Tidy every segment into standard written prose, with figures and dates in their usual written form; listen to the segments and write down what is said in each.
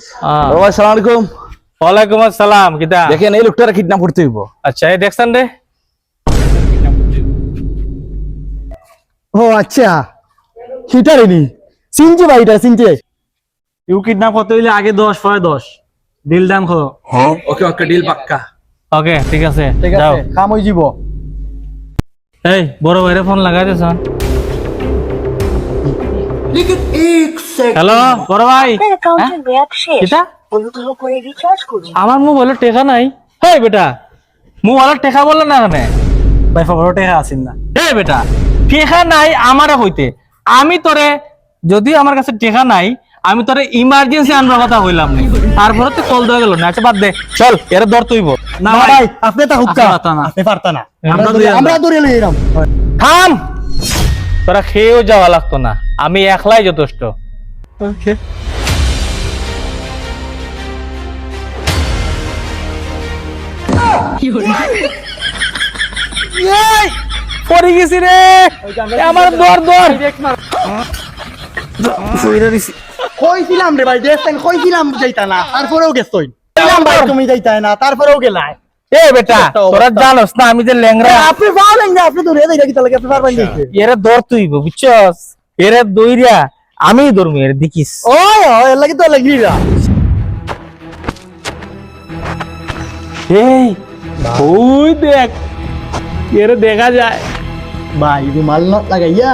আসসালামু আলাইকুম। ওয়ালাইকুম আসসালাম। কিতা দেখেন এই লোকটারে কিডন্যাপ করতে হইব। আচ্ছা এই দেখছেন রে। ও আচ্ছা হিটারে নি চিনছে ভাই, এটা চিনছে। ইউ কিডন্যাপ করতে হইলে আগে 10 পরে 10 ডিল দাম করো। ওকে ওকে, ডিল পাক্কা। ওকে ঠিক আছে, ঠিক যাও। আছে, কাম হয়ে যাব। এই বড় ভাইরে ফোন লাগাই দেছ। হ্যালো বড় ভাই, অ্যাকাউন্টের মেয়াদ শেষ। কিতা অনুগ্রহ করে রিচার্জ করুন। আমার মোবাইলে টাকা নাই। হেই বেটা, মোবাইলে টাকা বললা না কেন? ভাই ফবর টাকা আছেন না। এই বেটা, টাকা নাই আমারে হইতে, আমি তোরে যদি আমার কাছে টাকা নাই আমি তোরে ইমার্জেন্সি আনবার কথা হইলাম না, তারপরে তুই কল দেওয়া গেল না। আচ্ছা বাদ দে, চল এর দর তুইব না ভাই আপনি তা হুক্কা আপনি পারতা না। আপনি পারতা না। আমরা দুই আমরা দৌড়ে লই এরাম। থাম, তোরা খেয়েও যাওয়া লাগতো না, আমি একলাই যথেষ্ট। ওকে পড়ে গেছি রে, আমার দর দর কইছিলাম রে ভাই, দেখছেন কইছিলাম যাইতা না, তারপরেও গেছই। কইলাম ভাই তুমি যাইতা না, তারপরেও গেলাই। এ বেটা, তোরা জানোস না আমি যে ল্যাংড়া। আপনি পারলেন না, আপনি দৌড়ে যাইতা কি তাহলে আপনি পারবেন না? এরে দর তুইব বুঝছস, এরে দইরা আমি ধরমি এর দেখিস। ওই ওই লাগি তো লাগি না। এই ওই দেখ, এরে দেখা যায়। ভাই রুমাল না লাগাইয়া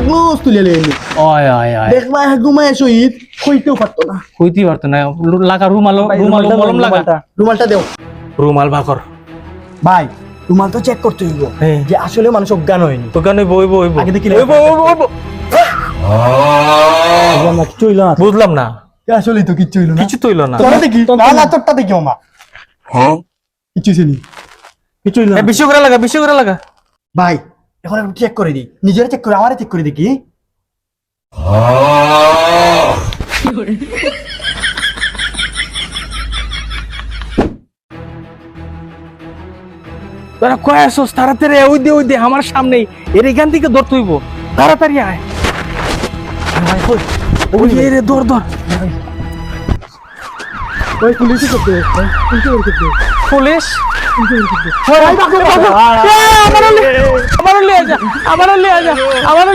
গ্লোস তুলে লইনি। ওয় ওয় ওয়, দেখবা ঘুমায় শহীদ কইতেও পারতো না। কইতে পারতো না। লাগা রুমাল, রুমাল মলম লাগা, রুমালটা দেও রুমাল ভাকর। ভাই। রুমাল তো চেক করতে হইব হ্যাঁ। যে আসলে মানুষ অজ্ঞান হয়নি। ওখানে বইব বইব, আগে দেখি বইব বইব। কিছু হইল না, বুঝলাম না, আসলে তো কিচ্ছু হইল না। কিছু তৈল না। তোরা দেখি না না তোরটা দেখি ওমা কিছু ছিলি কিছু হইল না। বিশ্ব করে লাগা, বিশ্ব করে লাগা। ভাই এখন একটু চেক করে দিই, নিজেরা চেক করে আমারে চেক করে দেখি। তোরা কয় আসোস তাড়াতাড়ি, ওই দে আমার সামনেই, এর এখান থেকে দৌড় তুইব, তাড়াতাড়ি আয়। ভাই কই ওই রে দৌড় দৌড়। ওই পুলিশই করতে পুলিশই করতে পুলিশ ভাই বাকো বাকো আমারও লিয়ে যা, আমারও লিয়ে যা, আমারও